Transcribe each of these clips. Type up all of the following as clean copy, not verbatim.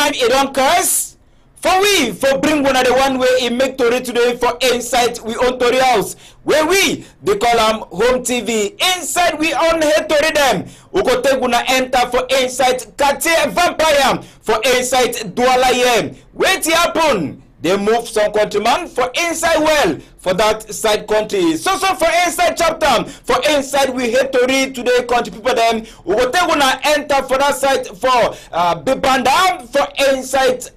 time it don't curse. For we, for bring one of the one way it make Tori today for inside we own Tori house. Where we, they call them home TV. Inside we own head Tori them. We go take una enter for inside Kate Vampire. For inside Douala Yem. Wait it happen. They move some countrymen for inside well for that side country. So for inside chapter, for inside we hate to read today country people them. We will take una enter for that side for Bibanda for inside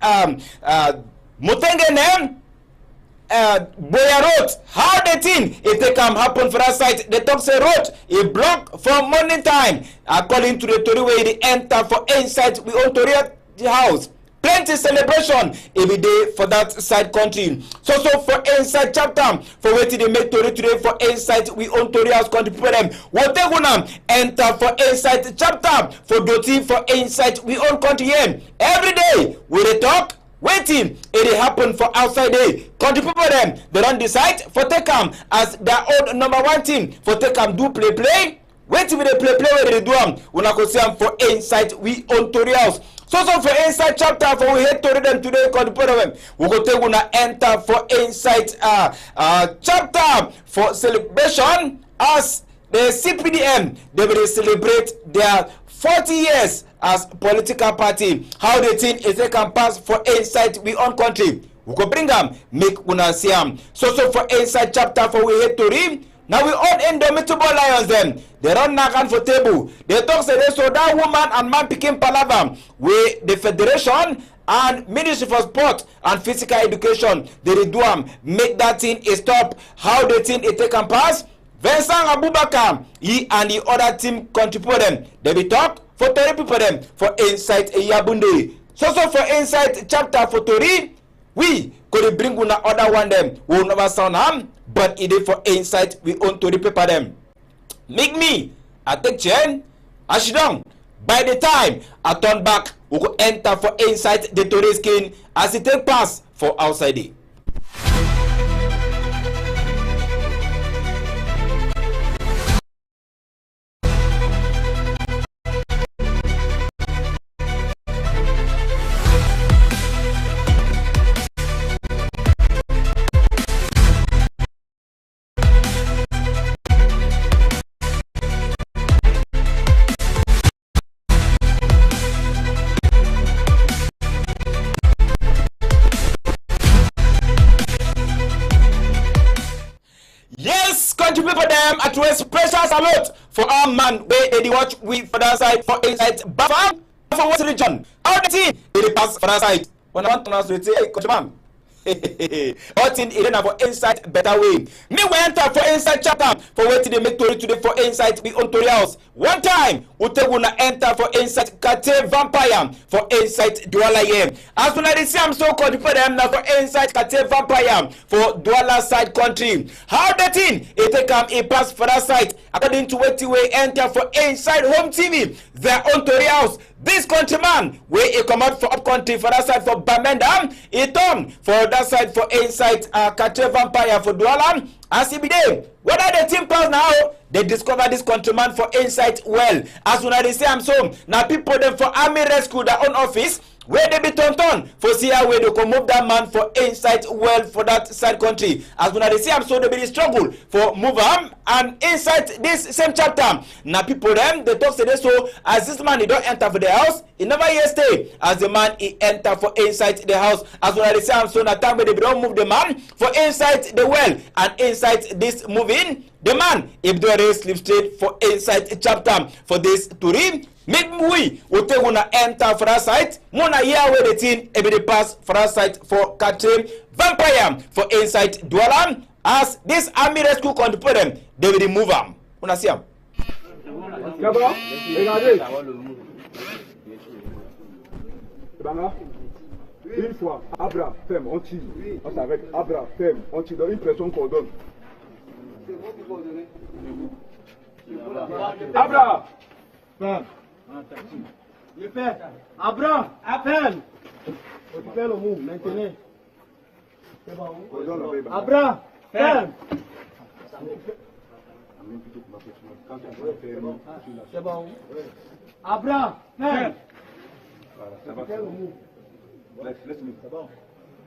Mutengene Boya Road. How the thing if they come happen for that side? The talk say road a block for morning time. According to the Tori way they enter for inside we own Tori house. Plenty celebration every day for that side country. So for inside chapter, for waiting they make Tori today for inside we own Tori house country people them. What they gonna enter for inside chapter for Doti for inside we own country here. Every day we they talk, waiting it happen for outside day. Country people them they don't decide for take them as their own number one team for take them do play. Waiting with the play where they do them. We not go see them for inside we own Tori house. So for inside chapter for we hate to read them today called the them. We go take una enter for inside chapter for celebration as the CPDM they will celebrate their 40 years as political party. How they think if they can pass for inside we own country. We go bring them, make una see them. So for inside chapter for we hate to read. Now we own indomitable lions them. They run nagan for table. They talk say they so that woman and man picking palaver with the federation and Ministry for Sport and Physical Education. They do them make that thing a stop. How they think it take and pass? Vincent Abubakar, he and the other team contribute them. They be talk for Tori people them for insight Yabunde. So for insight chapter for Tori, we could bring una other one them. We will never sound harm. But it is for insight we own to the paper them. Make me I take chain, I sit down. By the time I turn back, we go enter for insight the Tory skin as it take pass for outside day. People them at a special salute for our man where they watch we for that side for inside Bafam for what region. All the team they pass for that side. When I want to say, hey, coach man. All thing it for inside better way. Me we enter for inside chapter for waiting they make Tori today for inside we own Tori house. One time we take una enter for inside Kate Vampire for inside Douala Yem. As soon as they see I'm so called for them now for inside Kate Vampire for Douala side country. How the thing it take a pass for that side according to what we enter for inside home TV their own Tori house. This countryman where he come out for up country for that side for Bamenda, he turn for that side for inside Kate Vampire for Douala. As he be there, what are the team pass now? They discover this countryman for insight well. As soon as they say I'm so now people them for army rescue their own office where they be turn for see how where they can move that man for insight well for that side country. As soon as they say I'm so they be the struggle for move him and insight this same chapter. Now people them they talk say this so as this man he don't enter for the house, he never yet stay. As the man he enter for insight the house. As soon as they say I'm so now time where they don't move the man for insight the well and insight this moving. The man, if they sleep straight for inside chapter for this to read, make we will take una enter for that site. Mona here where the thing every pass for that site for Kate Vampire for inside Douala. As this army rescue control them, they will remove them. Una see them. Une fois, Abra, ferme, on tire. On s'arrête, Abra, ferme, on tire dans une pression qu'on donne. Abra, ferme. Je fais. Abra, ferme. On fait le mot, maintenant. C'est bon. Abra, ferme. C'est bon. Abra, ferme. Ça va faire le mot. Let's move.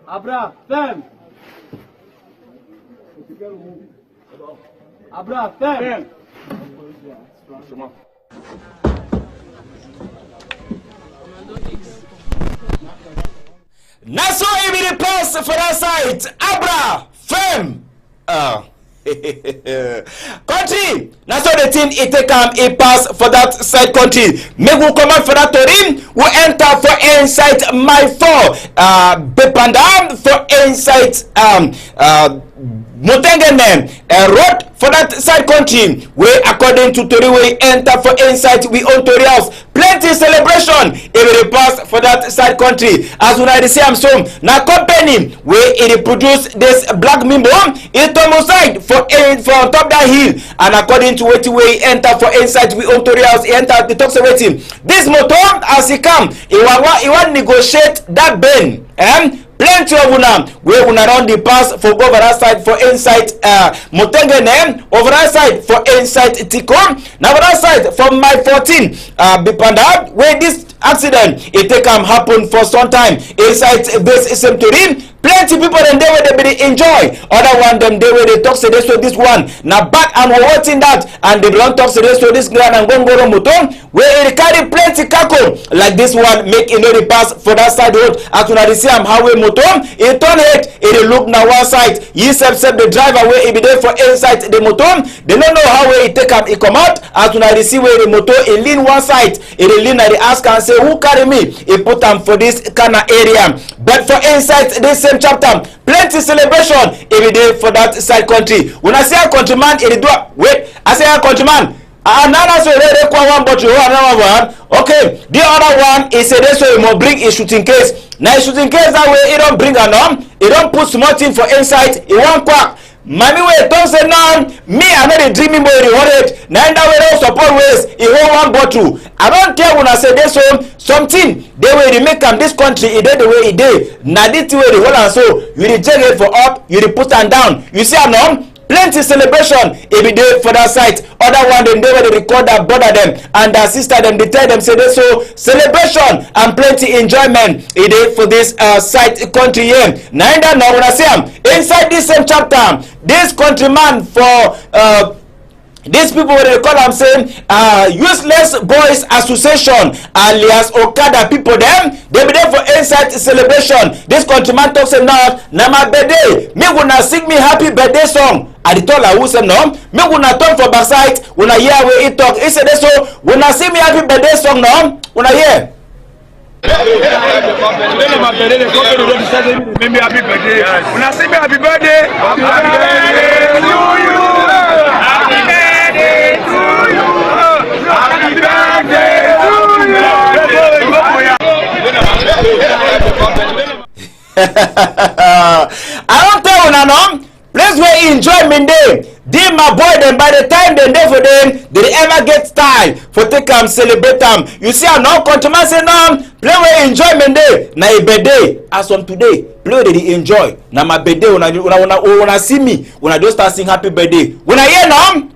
Abra, ferme. Abra, ferme. Naso be the pass for that side. Abra, firm. Country. Naso the team it take a pass for that side country. Make we come out for that team. We enter for inside my four. Bepanda for inside Motengene road for that side country. We according to Tori we enter for inside we own Tori house. Plenty celebration if it pass for that side country. As when I say I'm so now company where it produce this black mimbo it almost side for on top that hill, and according to what we enter for inside we own Tori house, he enter the talks waiting. This motor as he come, he want negotiate that bend plenty of una we una run the pass for go over that side for inside Motengene, over that side for inside Tikom, now over that side from my 14 Bipanda where this accident it take happen for some time inside this same Turin. Plenty people them they where they be enjoy, other one them they where they talk say this so this one now back and we're watching that and they don't talk say this so this grand and gongoro motor where it carry plenty kako like this one make you know the pass for that side road. As una see am how we motor it turn it look now one side he self the driver where he be there for inside the motor they don't know how it take it come out. As una see where the motor it lean one side it lean at the ask and say who carry me he put them for this kind of area, but for inside this same chapter plenty celebration every day for that side country. When I say a countryman it do wait I say a countryman another so they one bottle another one okay the other one is say this so you must bring a shooting case. Now shooting case that way it don't bring an it don't put small thing for inside it won't quack. Mommy way don't say no me I know the dreaming boy the worried now that way don't support ways it hold one bottle. I don't care when I say this so something they way they make them this country it did the way it did now this way the whole and so you the it for up you the put them down you see no plenty celebration every day for that site. Other one them they where they record that bother them and their sister them they tell them say they so celebration and plenty enjoyment it is for this site country here. Neither now when I say inside this same chapter this countryman for these people what they call them saying useless boys association alias Okada people them they be there for inside celebration. This countryman talks say now my birthday me gonna sing me happy birthday song. I told her who said no me gonna turn for backside when I hear where he talk he said so when I sing me happy birthday song no when I hear Maybe happy birthday. When I say me happy birthday, happy birthday to you. Happy birthday to you. Happy birthday to you. I don't tell you no. Place where he enjoy me day. They my boy them by the time they there for them, they ever get time for take celebrate them. You see I'm not countryman say no, play where he enjoy me day. Na a birthday as on today, play where they enjoy. Na my birthday when I see me, when I just start sing happy birthday. When I hear no,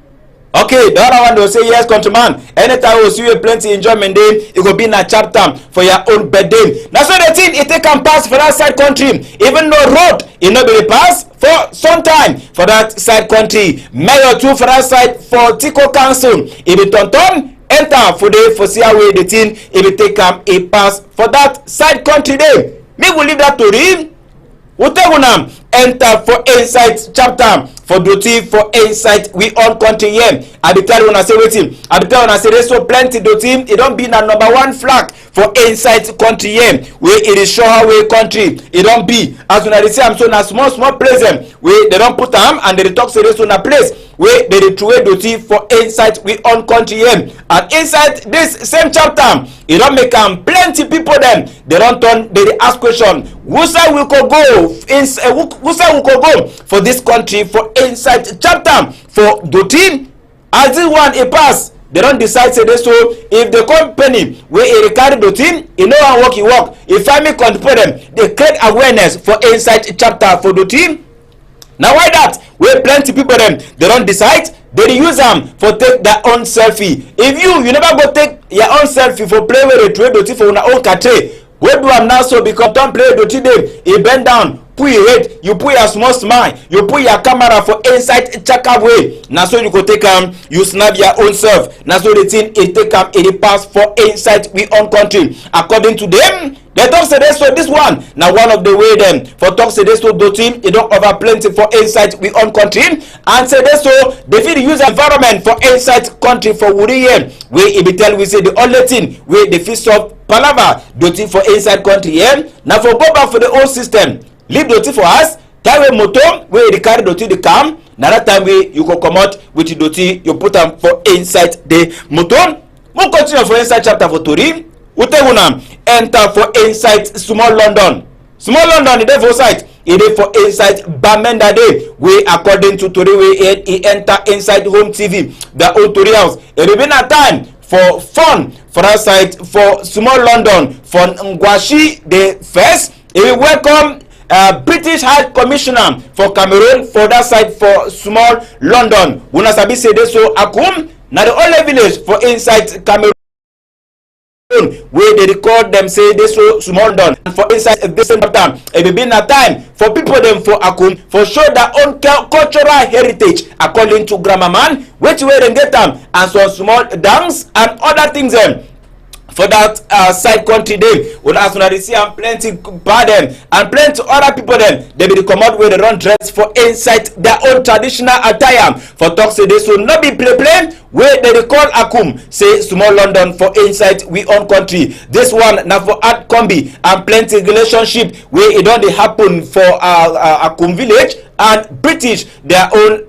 okay, the other one will say yes, countryman. Anytime we see you plenty enjoyment day, it will be in a chapter for your own birthday. That's why the thing it take can pass for that side country. Even though road it not be pass for some time for that side country. Mayor too for that side for Tico Council. If it turn enter for the for see how the thing it will take a pass for that side country day. Me will leave that to him. Utegunam enter for inside chapter for duty for inside we all country here. I be tell you when I say waiting. I be tell you when I say there's so plenty duty. It don't be the number one flag for inside country here. Where it is show how we country. It don't be as when I say I'm so na small place them where they don't put them and they talk say this on a place where they throw duty for inside we own country here. And inside this same chapter, it don't make plenty people them. They don't turn they ask question. Who say we could go who say we could go for this country for inside chapter for duty as this one a pass. They don't decide say this so if the company where it carry the team, you know how work. If I make control them, they create awareness for inside chapter for the team. Now why that? Where plenty people them they don't decide, they use them for take their own selfie. If you never go take your own selfie for play with the trade the for your own country, We do am now so because don't play the today. He bend down, put your head, you put your small smile, you put your camera for inside check way. Now so you go take you snap your own self. Now so the thing it take it pass for inside we own country. According to them, they talk say this so this one. Now one of the way them for talk say this so the team it don't over plenty for inside we own country. And say this so they feel use environment for inside country for Woody where it be tell we say the only thing where the fist of palava dirty for inside country now for go back for the old system leave dirty for us carry motor where they carry dirty the cam now that time way you go come out with the dirty you put them for inside the motor. We continue for inside chapter for Tori Utegunam enter for inside small London is there for site it is for inside Bamenda Day we according to Tori we he enter inside home TV the old Tori house it will be a time for fun for that side for small London for Ngwashi the first. He will welcome British High Commissioner for Cameroon for that side for small London. Una sabi say this so Akum na the only village for inside Cameroon where they record them say this so small London and for inside this same time it will be a time for people them for Akum for show their own cultural heritage according to Grammar Man which way they get them and some small dance and other things them. For that side country day, when as soon as they see and plenty bad them and plenty other people them, they will come out where they run dress for inside their own traditional attire. For talk say this will not be play where they call Akum say small London for inside we own country. This one now for art combi and plenty relationship where it don't happen for Akum village and British their own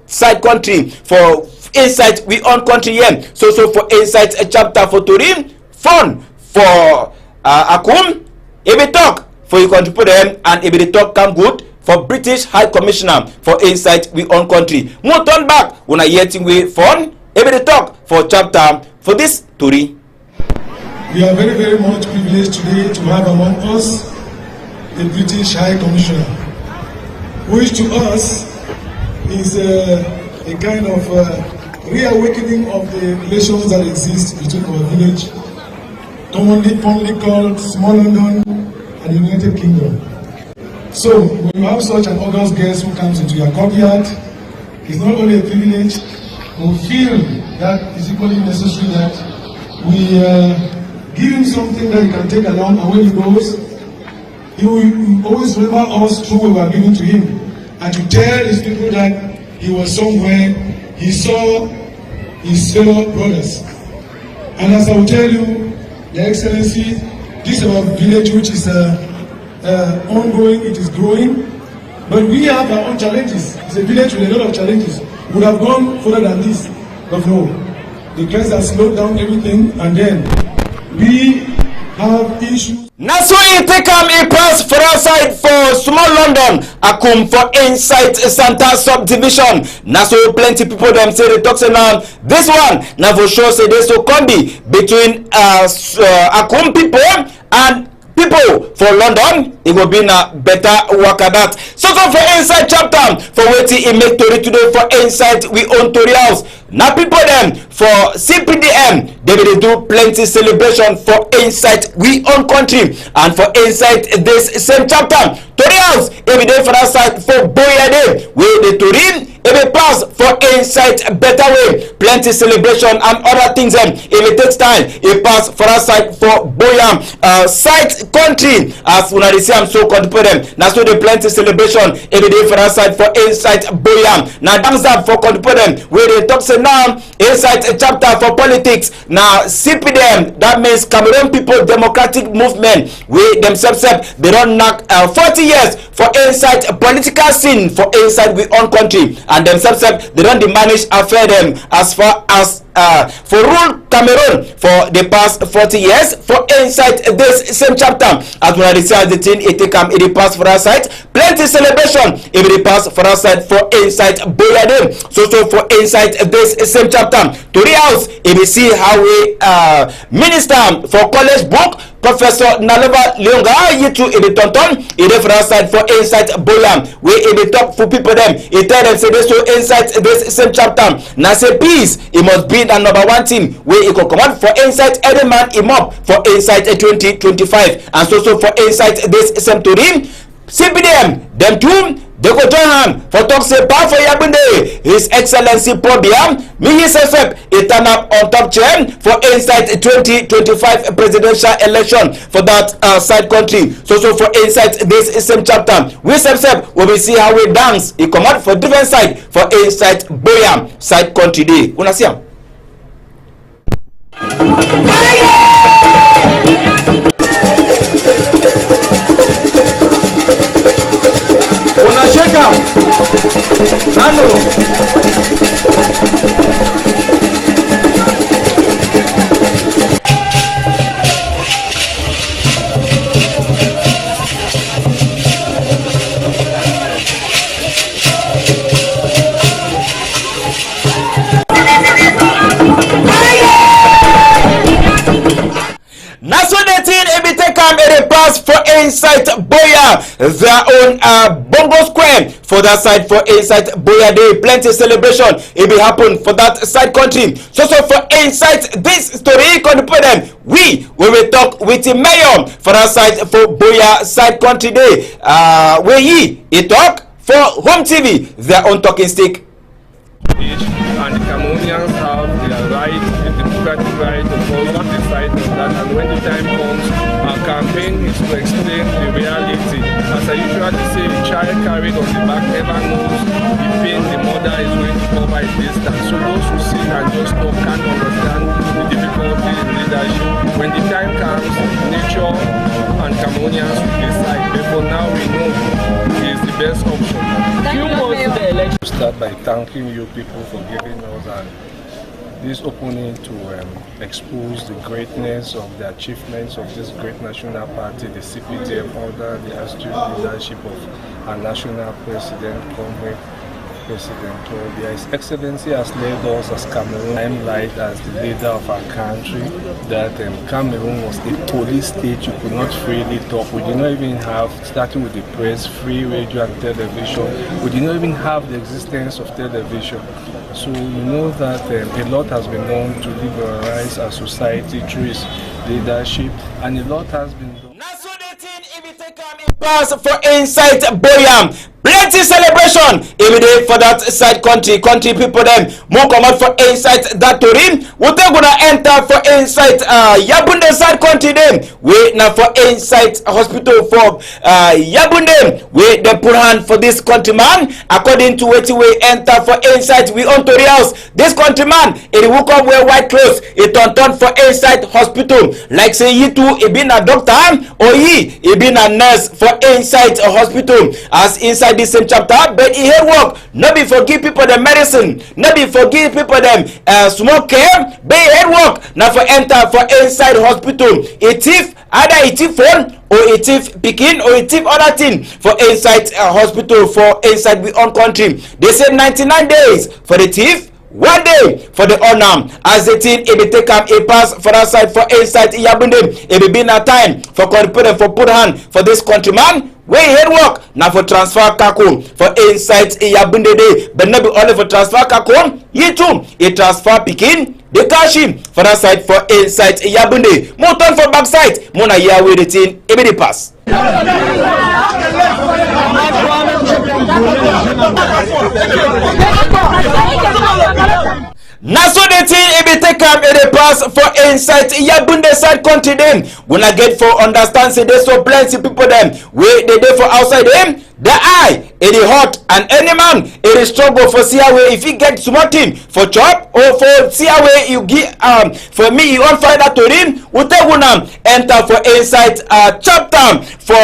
side country for inside we own country so for inside a chapter for Turin fun for Akum if we talk for you contribute them and if the talk come good for British High Commissioner for inside we own country. More turn back when I hearing we fun if the talk for chapter for this Turi. We are very, very much privileged today to have among us the British High Commissioner, which to us is a kind of reawakening of the relations that exist between our village, commonly called Small London and United Kingdom. So when you have such an august guest who comes into your courtyard, it's not only a privilege, we feel that it's equally necessary that we give him something that he can take along, and when he goes, he will always remember us through what we are giving to him, and to tell his people that he was somewhere, he saw his fellow brothers. And as I will tell you, Your Excellency, this is our village which is ongoing, it is growing, but we have our own challenges. It's a village with a lot of challenges. We would have gone further than this, but no. The guys have slowed down everything, and then we have issues. Now so you take a pass for outside for small London, Akum for inside Santa subdivision. Now so plenty people them say they talk say now this one now for sure say this so combi between Akum people and people for London, it will be a better work at that. So for inside chapter for waiting in make Tori today for inside we own Tori house. Now people them for CPDM they will do plenty celebration for inside we own country, and for inside this same chapter Tori house every day for that side for Boya Day where the Tori if it pass for inside better way, plenty celebration and other things if it takes time, it pass for that side for Boyam side country as when I see I'm so confident. Now so the plenty celebration every day for that side for inside Boyam. Now dance up for confident where they talk say now inside a chapter for politics. Now CPDM that means Cameroon People Democratic Movement where themselves they don't knock 40 years for inside a political scene for inside we own country. And themselves they don't manage affair them as far as for rule Cameroon for the past 40 years for inside this same chapter as when I decide the thing it take it pass for our side plenty celebration if it pass for our side for inside Boyade. So for inside this same chapter Tori house if you see how we minister for college book Professor Nalova Leonga yitu e be tonton e dey for that side for inside Boyam where e dey talk for people them. He tell them say this so inside this same chapter. Now say peace it must be the number one thing where it can come out for inside every man him up for inside 2025 and so for inside this same to him. CPDM them too. They go join hand for talk say power for Yabunde. His Excellency Pobiam, Mihisefep, it turn up on top chair for inside 2025 presidential election for that side country. So for inside this same chapter, we we will see how we dance. It come out for different side for inside Boyam side country day. Una see am? Una shake am. Nano. Pass for inside Boya, their own Bongo Square for that side for inside Boya Day. Plenty celebration it will happen for that side country. So for inside this story, we will talk with the mayor for that side for Boya side country day. Where he talk for Home TV, their own talking stick. And the Cameroonians have their right, the democratic right to vote, not decide on that. And when the time comes, our campaign is to explain the reality. As I usually say, a child carried on the back never knows the pain the mother is going to cover at this time. So those who see and just know can't understand the difficulty in leadership. When the time comes, nature and Cameroonians will decide. But for now, we know it is the best option. You must the election. Start by thanking you people for giving us this opening to expose the greatness of the achievements of this great national party, the CPDM, under the astute leadership of our national president, Comrade President Obia. His Excellency has led us as Cameroon limelight as the leader of our country, that Cameroon was a police state. You could not freely talk. We did not even have, starting with the press, free radio and television. We did not even have the existence of television. So you know that a lot has been done to liberalize our society through his leadership, and a lot has been done. Pass for inside Boyam. Plenty celebration every day for that side country people them more come out for inside that Turin. What they gonna enter for inside Yabunde side country them. We now for inside hospital for Yabunde. We they put hand for this countryman according to what we enter for inside we on Tori house. This countryman it woke up wear white clothes. It turn for inside hospital. Like say he too he been a doctor or he been a nurse for inside a hospital as inside this same chapter, but he had work. Not be forgive people the medicine, not be forgive people them small care, but he had work. Now for enter for inside hospital. A thief, either a thief phone or a thief picking or a thief other thing for inside hospital for inside we own country. They say 99 days for the thief. 1 day for the honor as the team it be take a pass for that side for inside Yabunde. It be been a time for compare for put hand for this countryman where he head work now for transfer kako for inside Yabunde day, but not be only for transfer kako. He too he transfer picking the cash him for that side for inside Yabunde. More turn for backside. Mona here with the team it be the pass. Now so the thing it be take up in the pass for inside Yabunde side country them. When I get for understand say there's so plenty people them where they for outside them. The eye it is hot and any man it is struggle for see away if he get small thing for chop or for see away you give for me you won't find out to him we take one enter for inside chapter for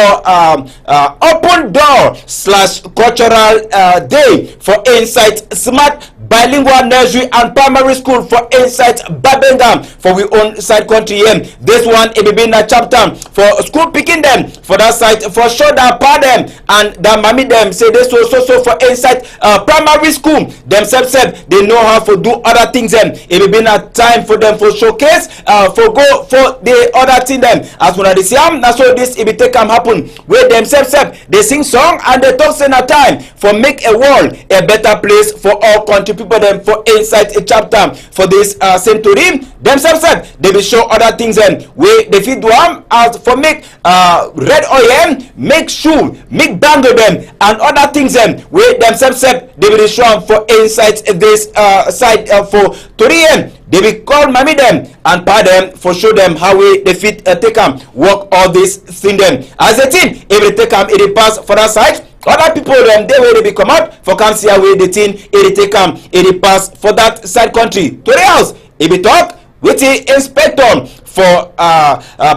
open door / cultural day for inside smart bilingual nursery and primary school for inside Babengam for we own side country here. This one it be in a chapter for school picking them for that side for shoulder pad them and that mommy them say this so for inside primary school themselves they know how to do other things them. It will be not time for them for showcase for go for the other thing them as one of the same. That's so this it will take happen where themselves they sing song and they talk in a time for make a world a better place for all country people them for inside a chapter for this century themselves they will show other things them where they feed them as for make red oil make shoe make bangle them and other things them where themselves they will show them for inside this side for Torian. They will call mommy them and pa them for show them how they fit take them work all this thing them as a team it will take them it will pass for that side. Other people them they will be come out for come see how the thing it will take them it will pass for that side country to the house it will talk with the inspector for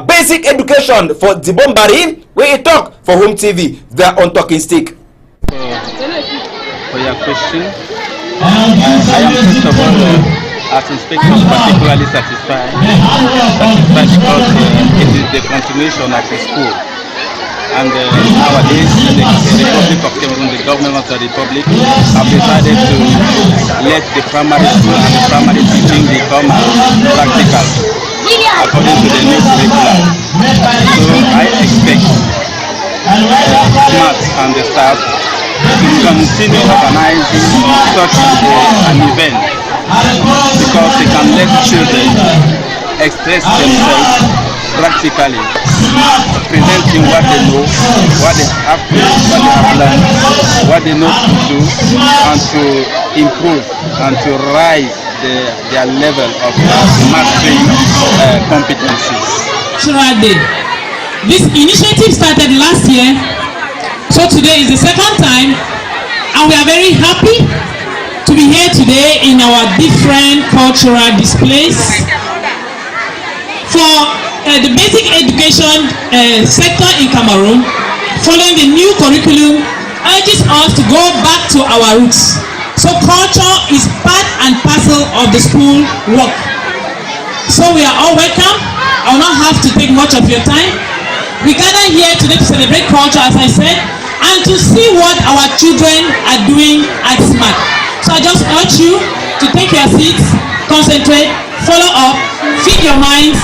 basic education for Zibombari where he talk for Home TV they are on talking stick. For your question, I am first of all as inspector particularly satisfied because it is the continuation of the school. And nowadays, the Republic of Cameroon, the government of the Republic, have decided to let the primary school and the primary teaching become practical according to the new curriculum. So I expect SMART and the staff to continue organizing such an event because they can let children express themselves practically, presenting what they know, what they have learned, what they know to do, and to improve and to rise their level of mastering competencies. This initiative started last year, so today is the second time, and we are very happy to be here today in our different cultural displays. For the basic education sector in Cameroon, following the new curriculum, urges us to go back to our roots. So culture is part and parcel of the school work. So we are all welcome. I will not have to take much of your time. We gather here today to celebrate culture, as I said, and to see what our children are doing at SMART. So I just urge you to take your seats, concentrate, follow up, feed your minds.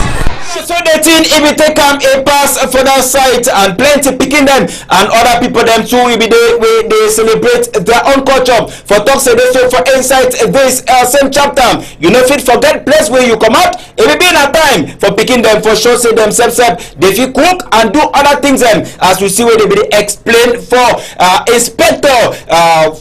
So the thing if we take a pass for that site and plenty picking them and other people them too will be there where they celebrate their own culture for talk say they so for inside this same chapter you know fit forget place where you come out it will be in a time for picking them for sure say themselves they fit cook and do other things them as we see where they will explain for inspector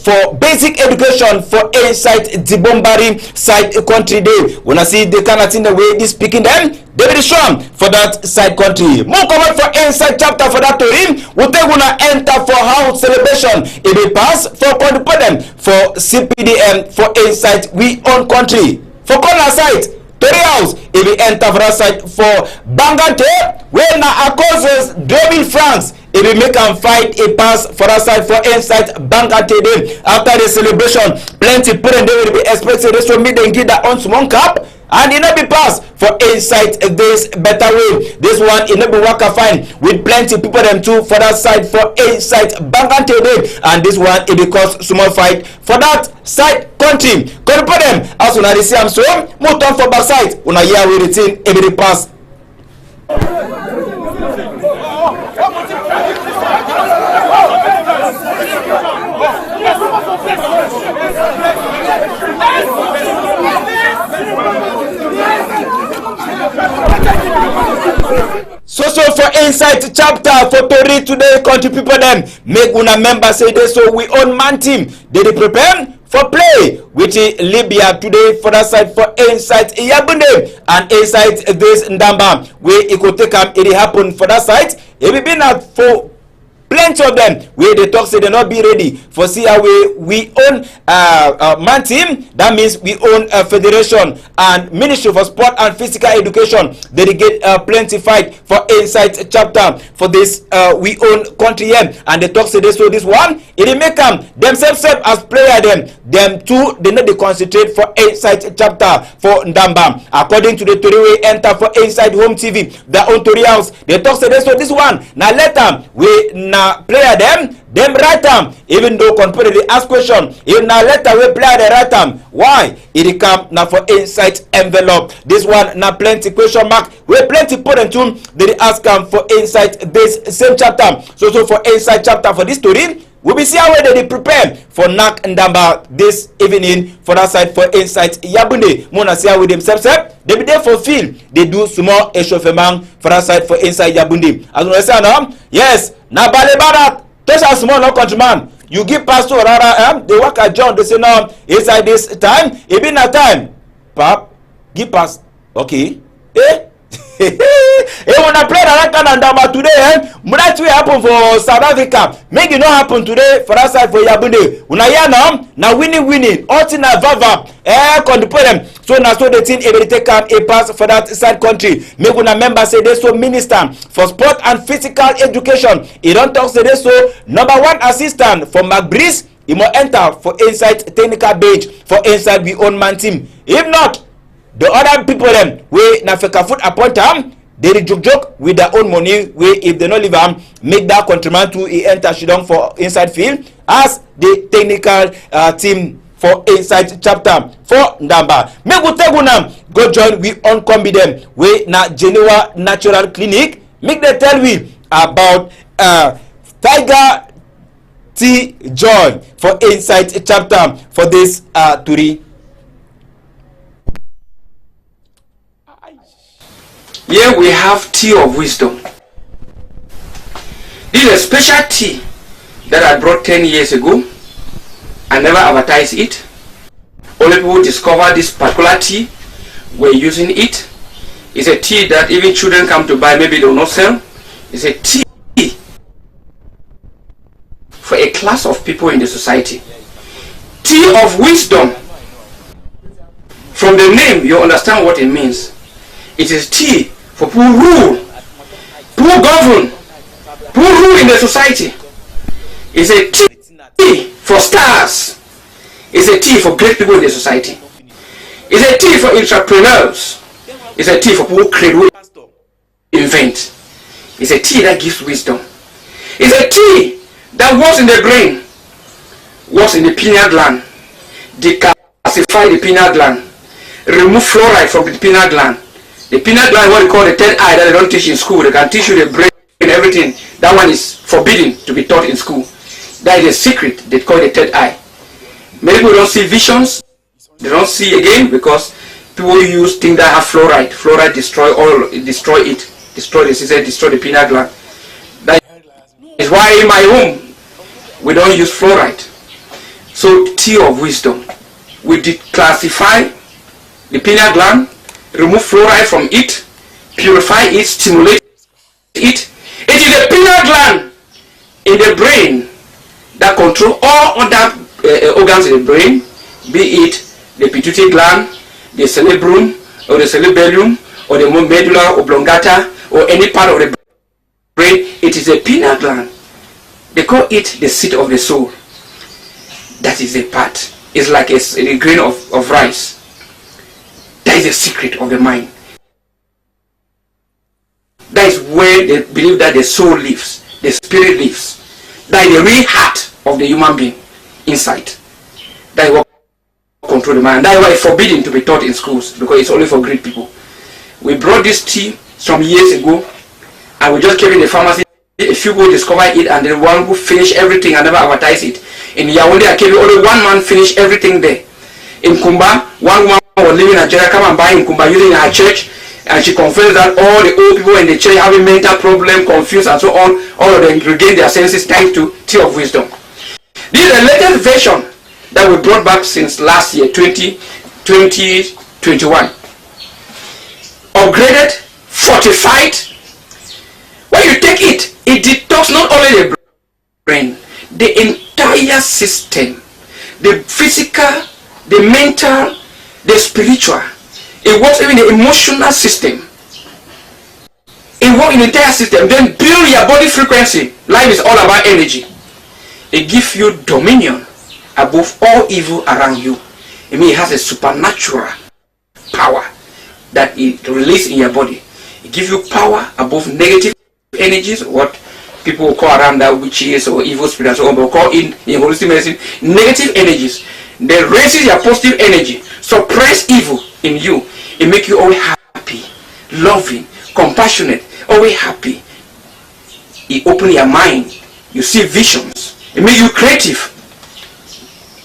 for basic education for inside Zibombari side country day when I see the kind of thing the way this picking them they will show for that side country. More comment for inside chapter for that to him. We take gonna enter for house celebration. It will pass for them for CPDM for inside we own country. For corner side, to the house, it will enter for that side for Bangante. Where now a causes David France. It will make them fight a pass for that side for inside Bangante day. After the celebration, plenty people they will be expected to meet and get that on small cap. And it not be passed for inside this better way. This one it not be work fine with plenty people them too for that side for inside Bangante day. And this one it because small fight for that side country. Come put them as una dey see am so move on for back side. Una hear with the thing it be pass. So for inside chapter for Tori today country people them make una member say this so we own man team they prepare for play with Libya today for that side for inside Yabunde and inside this Ndamba where it could take it happen for that side it will be not for plenty of them where they talk say they not be ready for see how we own man team that means we own a federation and Ministry for Sport and Physical Education they get plenty fight for inside chapter for this we own country here and they talk say this so this one it make them themselves as player them too they know they concentrate for inside chapter for Ndamba according to the Tori way enter for inside Home TV their own Tori house they talk say this so this one now let them we now player them right time, even though compare the ask question, if na letter we play at the right time. Why? It come now for inside envelope. This one na plenty question mark. We plenty important to they ask them for inside this same chapter. So for inside chapter for this story, we will see how they prepare for Nak Ndamba this evening for that side for inside Yabunde. Mona see how with themselves. They be there for field. They do small échauffement for that side for inside Yabunde. As we say now, yes, na balebara. Touch a small no countryman. You give pastor rara they work at John. They say now inside this time, it be na time. Pap, give pass. Okay. When I play that kind of number today, that will happen for South Africa. Make it not happen today for that side for Yabunde. When I hear now winning. All thing na vava. Them. So now so the thing able to take a pass for that side country. Make una member say they so minister for sport and physical education. He don't talk say they so number 1 assistant for McBreeze. He must enter for inside technical page for inside we own man team. If not, the other people them we na feka foot appoint them, they joke with their own money. We if they not leave them, make that contribute to enter shidong for inside field as the technical team for inside chapter for Ndamba. Make we take una go join we on combi them we na Genoa Natural Clinic. Make they tell we about Tiger Tea Joy for inside chapter for this Turi. Here we have tea of wisdom. This is a special tea that I brought 10 years ago. I never advertised it. Only people discover this particular tea were using it. It's a tea that even children come to buy, maybe they will not sell. It's a tea for a class of people in the society. Tea of wisdom. From the name, you understand what it means. It is tea for people rule, people govern, people rule in the society. It's a tea for stars. It's a tea for great people in the society. It's a tea for entrepreneurs. It's a tea for people who create, who invent. It's a tea that gives wisdom. It's a tea that works in the brain, works in the pineal gland, decalcify the pineal gland, remove fluoride from the pineal gland. The pineal gland is what we call the third eye that they don't teach in school. They can teach you the brain and everything. That one is forbidden to be taught in school. That is a secret they call the third eye. Many people don't see visions. They don't see again because people use things that have fluoride. Fluoride destroy the system, destroy the pineal gland. That is why in my home we don't use fluoride. So tea of wisdom. We declassify the pineal gland, remove fluoride from it, purify it, stimulate it. It is the pineal gland in the brain that control all other organs in the brain, be it the pituitary gland, the cerebrum, or the cerebellum, or the medulla oblongata, or any part of the brain. It is a pineal gland. They call it the seat of the soul. That is a part. It's like a grain of rice. That is the secret of the mind. That is where they believe that the soul lives, the spirit lives. That is the real heart of the human being inside. That is what control the mind. That is why it's forbidden to be taught in schools, because it's only for great people. We brought this tea some years ago, and we just came in the pharmacy. A few people discovered it, and the one who finished everything and never advertised it. In Yaoundé, I came, only one man finished everything there. In Kumba, one woman was living in Nigeria, come and buy in Kumba using her church, and she confessed that all the old people in the church having mental problem, confused and so on, all of them regained their senses thanks to tea of wisdom. This is the latest version that we brought back since last year, 2021. Upgraded, fortified. When you take it, it detox not only the brain, the entire system, the physical, the mental, the spiritual. It works even the emotional system. It works in the entire system. Then build your body frequency. Life is all about energy. It gives you dominion above all evil around you. I mean, it has a supernatural power that it releases in your body. It gives you power above negative energies, what people will call around that witches or evil spirits, or will call in holistic medicine negative energies. They raises your positive energy, suppress evil in you. It make you always happy, loving, compassionate, always happy. It open your mind. You see visions. It make you creative.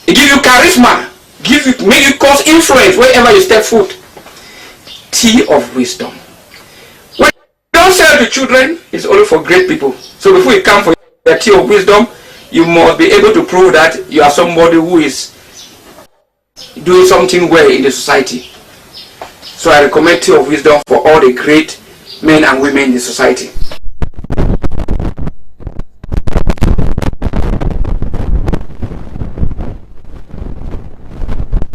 It give you charisma. Make you cause influence wherever you step foot. Tea of wisdom. When you don't sell to children, it's only for great people. So before you come for the tea of wisdom, you must be able to prove that you are somebody who is doing something well in the society. So I recommend tea of wisdom for all the great men and women in the society.